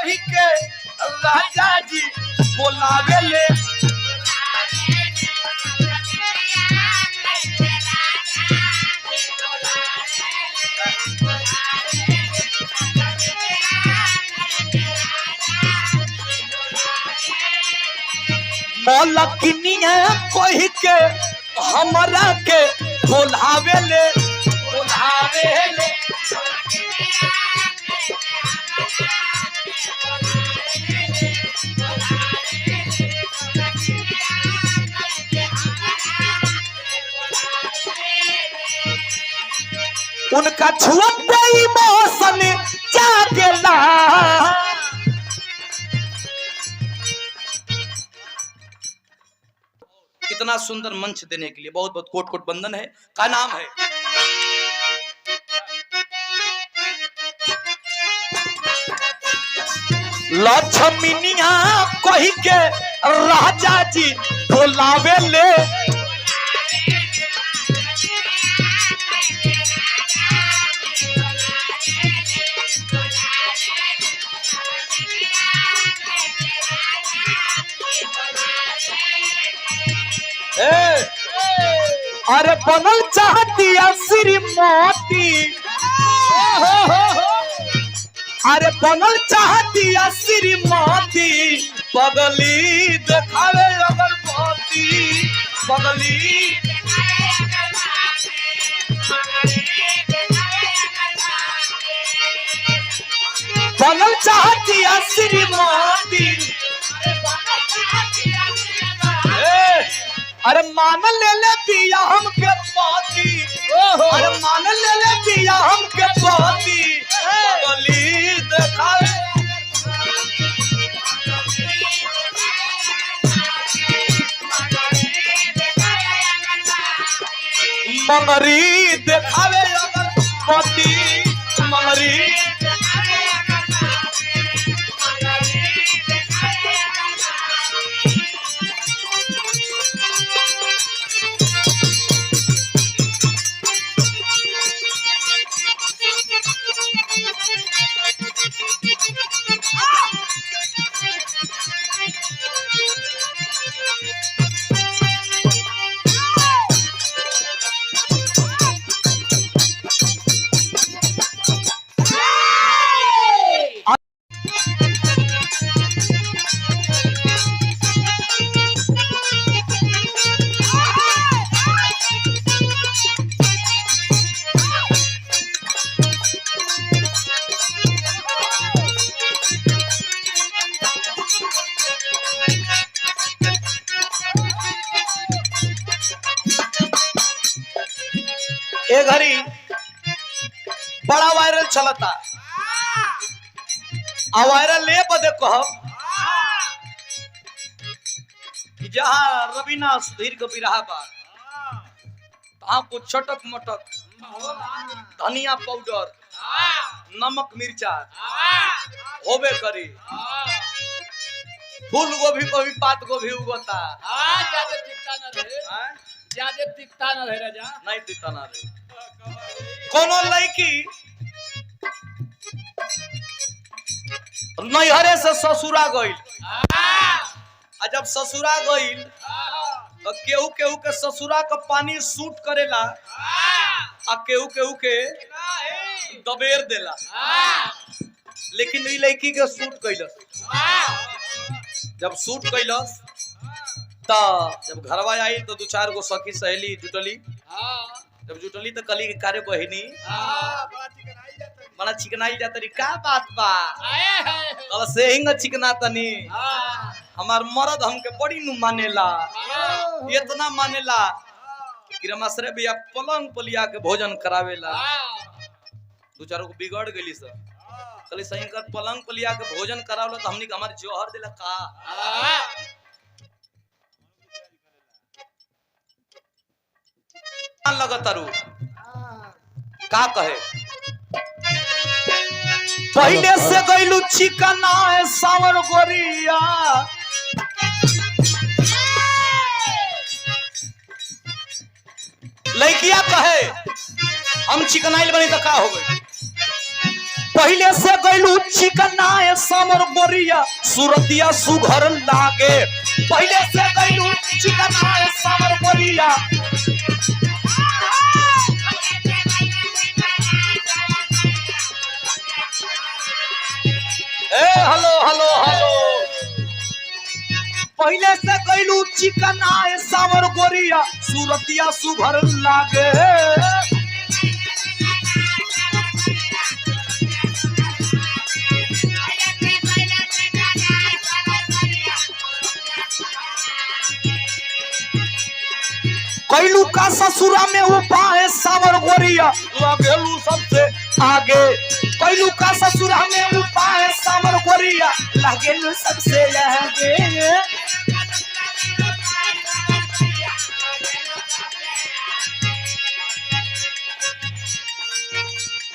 कही के राजा जी बोलावे ले। मलकिनिया कही के हमरा के बोलावे ले, बोलावे ले। उनका छुअते ही मौसम जागेला। इतना सुंदर मंच देने के लिए बहुत बहुत कोट कोट बंदन है। का नाम है? लक्ष्मीनिया कही के राजा जी बोलावे ले। अरे बनल चाहती श्रीमती, अरे बनल चाहती श्रीमती, पगली देखावे अगरबत्ती, पगली बनल चाहती श्रीमती। अरे मान ले ले पिया हमके पाती, अरे मान ले ले पिया हमके पाती, पगली देखावे। मंगरी देखावे अगरबत्ती, मंगरी ए घड़ी बड़ा वायरल चलता। आ वायरल ले बदे कहब कि जहाँ रवीना सुधीर के बिरहा बा तहाँ को छटक मटक धनिया पाउडर नमक मिर्चा होबे करी। फूल गोभी को भी पात गोभी उगता। ज्यादा तिक्ता न रहे राजा, नहीं तिक्ता ना रहे। कोनो लड़की नैहरे से ससुरा गईल, आ जब ससुरा गईल तो केहू केहू के ससुरा का पानी सूट करेला, आ केहू केहू के दबेर देला। लेकिन ई लड़की के सूट कैलस। जब सूट कैलस जब घरवा आई तो दो चार गो सखी सहेली जुटली। जब जुटली तो कली कार्य बहिनी बड़ा चिकनाई जातरी। का बात बा? कल से हिंग चिकना तनी हमार मर्द हमके बड़ी नु मानेला, इतना मानेला कि रमासरे भैया पलंग पलिया के भोजन करावेला। दो चार को बिगड़ गेली सर कल सही कर पलंग पलिया के भोजन करावला तो हमनी के हमार जोहर देला। का लगतारू का कहे? पहले से गईलू चिकना है सावर गोरिया, लड़किया कहे हम चिकनाइल बनी तो का हो गई? पहले से गइलू चिकनाए समर गोरिया सूरतिया सुघर लागे पहले से गइलू चिकनाए समर गोरिया ए हेलो हेलो हेलो पहले से गइलू चिकनाए समर गोरिया सूरतिया सुघर लागे कैलू का ससुरा में उपाय सावर गोरिया लगेलू सबसे आगे कैलू का ससुरा में उपाय सावर गोरिया लगेलू सबसे आगे